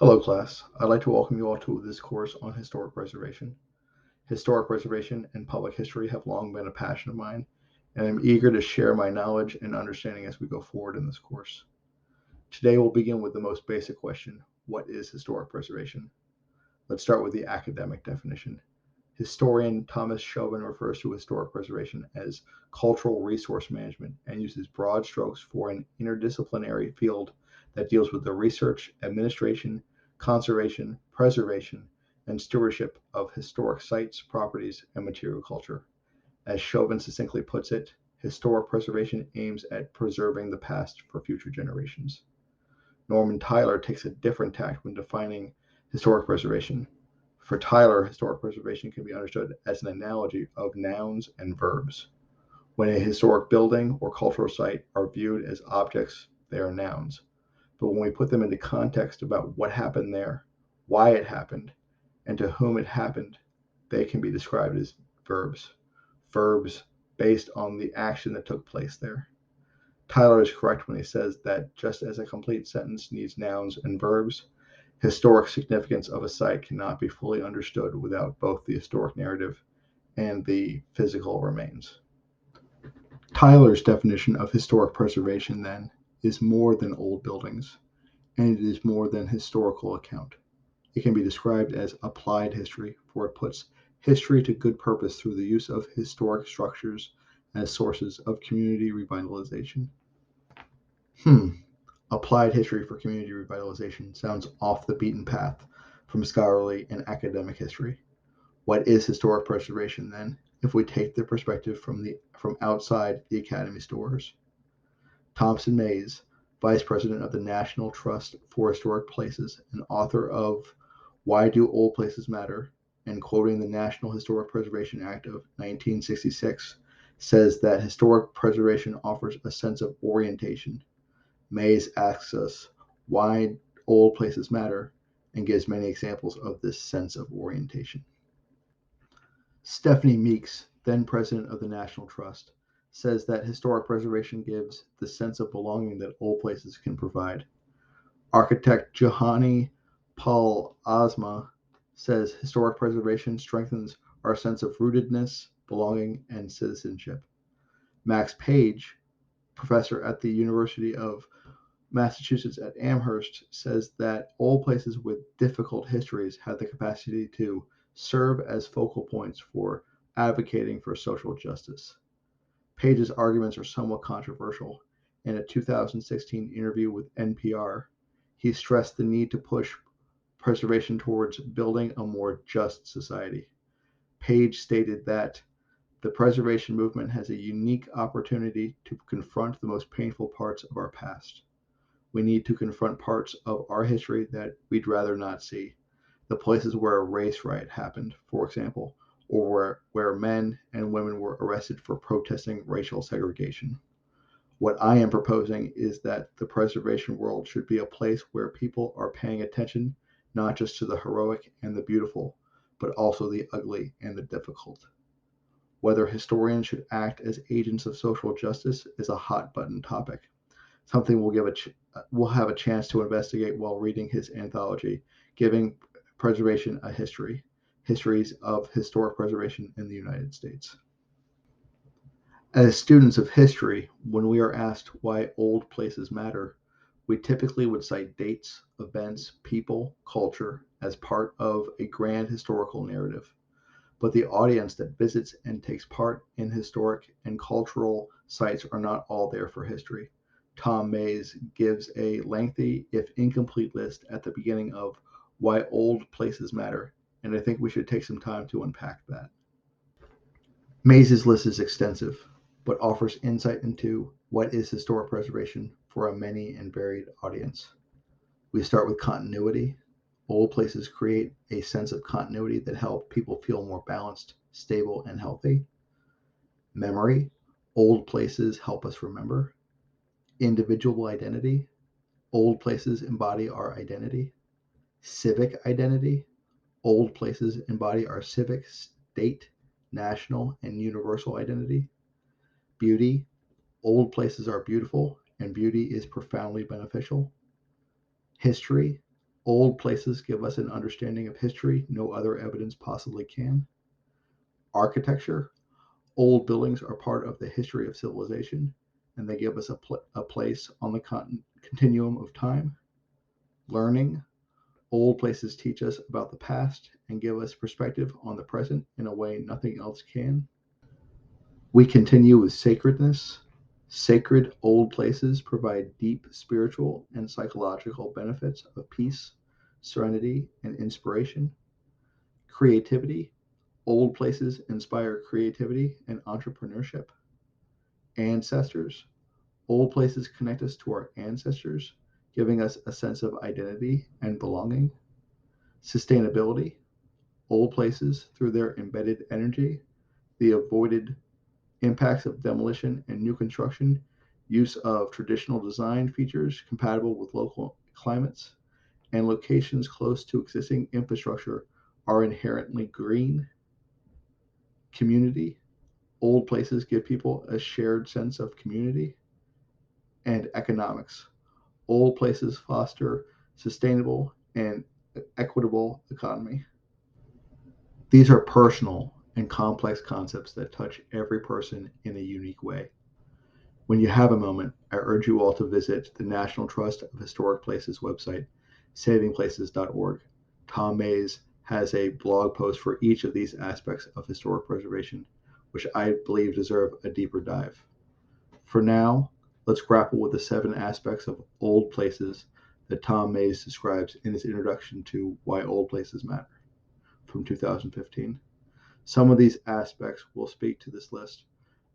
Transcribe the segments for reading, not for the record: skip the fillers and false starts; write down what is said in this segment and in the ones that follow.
Hello, class. I'd like to welcome you all to this course on historic preservation. Historic preservation and public history have long been a passion of mine, and I'm eager to share my knowledge and understanding as we go forward in this course. Today, we'll begin with the most basic question: what is historic preservation? Let's start with the academic definition. Historian Thomas Chauvin refers to historic preservation as cultural resource management and uses broad strokes for an interdisciplinary field that deals with the research, administration, conservation, preservation, and stewardship of historic sites, properties, and material culture. As Chauvin succinctly puts it, historic preservation aims at preserving the past for future generations. Norman Tyler takes a different tack when defining historic preservation. For Tyler, historic preservation can be understood as an analogy of nouns and verbs. When a historic building or cultural site are viewed as objects, they are nouns. But when we put them into context about what happened there, why it happened, and to whom it happened, they can be described as verbs. Verbs based on the action that took place there. Tyler is correct when he says that just as a complete sentence needs nouns and verbs, historic significance of a site cannot be fully understood without both the historic narrative and the physical remains. Tyler's definition of historic preservation, then, is more than old buildings, and it is more than historical account. It can be described as applied history, for it puts history to good purpose through the use of historic structures as sources of community revitalization. Hmm, applied history for community revitalization sounds off the beaten path from scholarly and academic history. What is historic preservation then, if we take the perspective from outside the academy's doors? Thompson Mays, Vice President of the National Trust for Historic Places and author of Why Do Old Places Matter, and quoting the National Historic Preservation Act of 1966, says that historic preservation offers a sense of orientation. Mays asks us why old places matter and gives many examples of this sense of orientation. Stephanie Meeks, then president of the National Trust, says that historic preservation gives the sense of belonging that old places can provide. Architect Johanni Paul Ozma says historic preservation strengthens our sense of rootedness, belonging, and citizenship. Max Page, professor at the University of Massachusetts at Amherst, says that old places with difficult histories have the capacity to serve as focal points for advocating for social justice. Page's arguments are somewhat controversial. In a 2016 interview with NPR, he stressed the need to push preservation towards building a more just society. Page stated that the preservation movement has a unique opportunity to confront the most painful parts of our past. We need to confront parts of our history that we'd rather not see. The places where a race riot happened, for example, or where men and women were arrested for protesting racial segregation. What I am proposing is that the preservation world should be a place where people are paying attention not just to the heroic and the beautiful, but also the ugly and the difficult. Whether historians should act as agents of social justice is a hot button topic, something we'll have a chance to investigate while reading his anthology, Giving Preservation a History: Histories of Historic Preservation in the United States. As students of history, when we are asked why old places matter, we typically would cite dates, events, people, culture as part of a grand historical narrative. But the audience that visits and takes part in historic and cultural sites are not all there for history. Tom Mays gives a lengthy, if incomplete, list at the beginning of Why Old Places Matter, and I think we should take some time to unpack that. Mays's list is extensive, but offers insight into what is historic preservation for a many and varied audience. We start with continuity. Old places create a sense of continuity that help people feel more balanced, stable, and healthy. Memory. Old places help us remember. Individual identity. Old places embody our identity. Civic identity. Old places embody our civic, state, national, and universal identity. Beauty. Old places are beautiful, and beauty is profoundly beneficial. History. Old places give us an understanding of history no other evidence possibly can. Architecture. Old buildings are part of the history of civilization, and they give us a place on the continuum of time. Learning. Old places teach us about the past and give us perspective on the present in a way nothing else can. We continue with sacredness. Sacred old places provide deep spiritual and psychological benefits of peace, serenity, and inspiration. Creativity. Old places inspire creativity and entrepreneurship. Ancestors. Old places connect us to our ancestors, giving us a sense of identity and belonging. Sustainability. Old places, through their embedded energy, the avoided impacts of demolition and new construction, use of traditional design features compatible with local climates, and locations close to existing infrastructure are inherently green. Community. Old places give people a shared sense of community. And economics. Old places foster sustainable and equitable economy. These are personal and complex concepts that touch every person in a unique way. When you have a moment, I urge you all to visit the National Trust of Historic Places website, savingplaces.org. Tom Mays has a blog post for each of these aspects of historic preservation, which I believe deserve a deeper dive. For now, let's grapple with the 7 aspects of old places that Tom Mays describes in his introduction to Why Old Places Matter from 2015. Some of these aspects will speak to this list,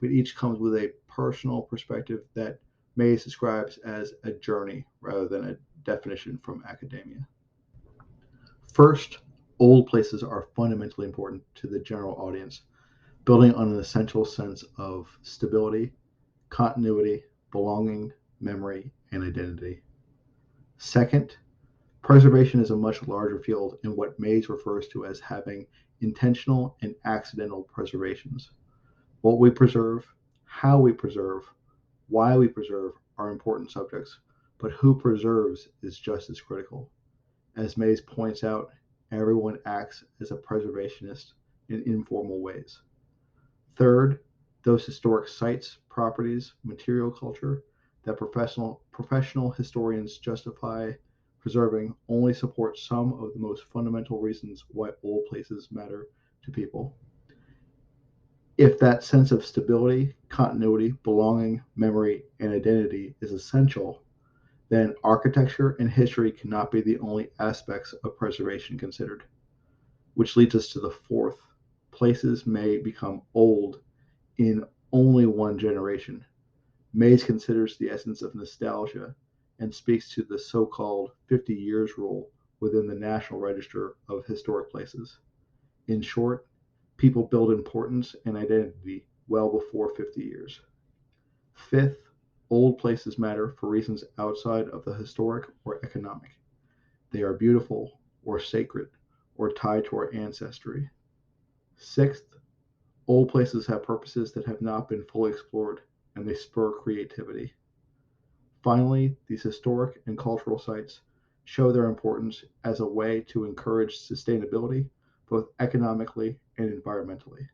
but each comes with a personal perspective that Mays describes as a journey rather than a definition from academia. First, old places are fundamentally important to the general audience, building on an essential sense of stability, continuity, belonging, memory, and identity. Second, preservation is a much larger field in what Mays refers to as having intentional and accidental preservations. What we preserve, how we preserve, why we preserve are important subjects, but who preserves is just as critical. As Mays points out, everyone acts as a preservationist in informal ways. Third, those historic sites, properties, material culture that professional historians justify preserving only support some of the most fundamental reasons why old places matter to people. If that sense of stability, continuity, belonging, memory, and identity is essential, then architecture and history cannot be the only aspects of preservation considered. Which leads us to the fourth. Places may become old in only one generation. Mays considers the essence of nostalgia and speaks to the so-called 50 years rule within the National Register of Historic Places. In short, people build importance and identity well before 50 years. Fifth, old places matter for reasons outside of the historic or economic. They are beautiful or sacred or tied to our ancestry. Sixth, old places have purposes that have not been fully explored, and they spur creativity. Finally, these historic and cultural sites show their importance as a way to encourage sustainability, both economically and environmentally.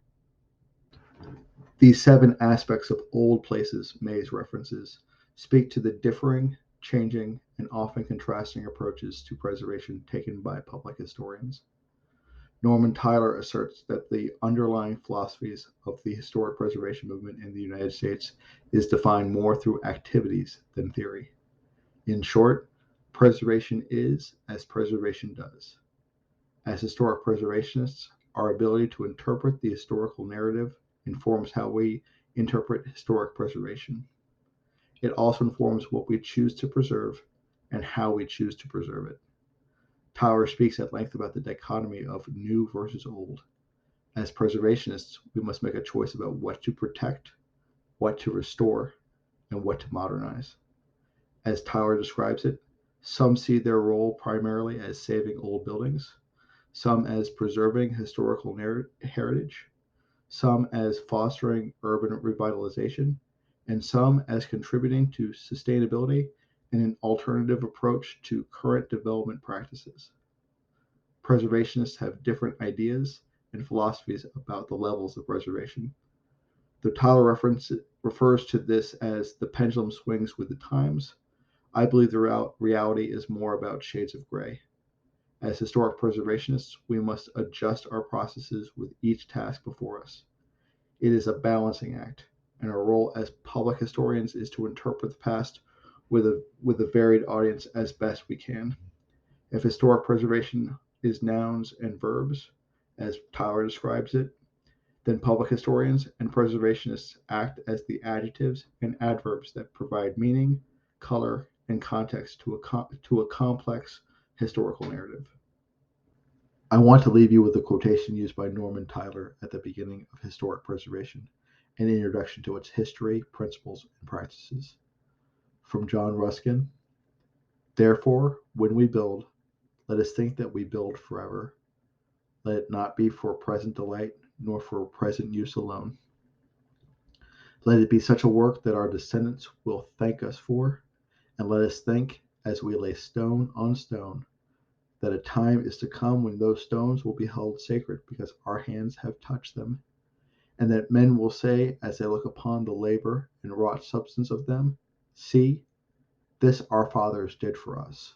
These 7 aspects of old places Mays references speak to the differing, changing, and often contrasting approaches to preservation taken by public historians. Norman Tyler asserts that the underlying philosophies of the historic preservation movement in the United States is defined more through activities than theory. In short, preservation is as preservation does. As historic preservationists, our ability to interpret the historical narrative informs how we interpret historic preservation. It also informs what we choose to preserve and how we choose to preserve it. Tyler speaks at length about the dichotomy of new versus old. As preservationists, we must make a choice about what to protect, what to restore, and what to modernize. As Tyler describes it, some see their role primarily as saving old buildings, some as preserving historical heritage, some as fostering urban revitalization, and some as contributing to sustainability and an alternative approach to current development practices. Preservationists have different ideas and philosophies about the levels of preservation. Though Tyler refers to this as the pendulum swings with the times, I believe the reality is more about shades of gray. As historic preservationists, we must adjust our processes with each task before us. It is a balancing act, and our role as public historians is to interpret the past with a varied audience as best we can. If historic preservation is nouns and verbs, as Tyler describes it, then public historians and preservationists act as the adjectives and adverbs that provide meaning, color, and context to a complex historical narrative. I want to leave you with a quotation used by Norman Tyler at the beginning of Historic Preservation, an introduction to its history, principles, and practices. From John Ruskin: "Therefore, when we build, let us think that we build forever. Let it not be for present delight, nor for present use alone. Let it be such a work that our descendants will thank us for, and let us think, as we lay stone on stone, that a time is to come when those stones will be held sacred because our hands have touched them, and that men will say, as they look upon the labor and wrought substance of them, see, this our fathers did for us.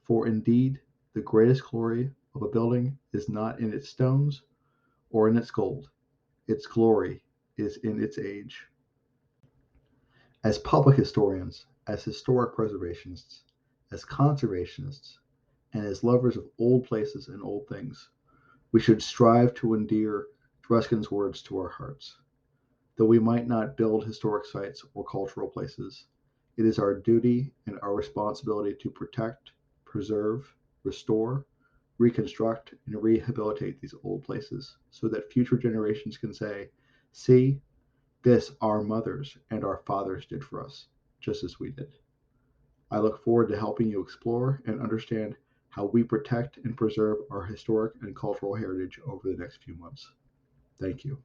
For indeed, the greatest glory of a building is not in its stones or in its gold. Its glory is in its age." As public historians, as historic preservationists, as conservationists, and as lovers of old places and old things, we should strive to endear Ruskin's words to our hearts. Though we might not build historic sites or cultural places, it is our duty and our responsibility to protect, preserve, restore, reconstruct, and rehabilitate these old places so that future generations can say, see, this our mothers and our fathers did for us, just as we did. I look forward to helping you explore and understand how we protect and preserve our historic and cultural heritage over the next few months. Thank you.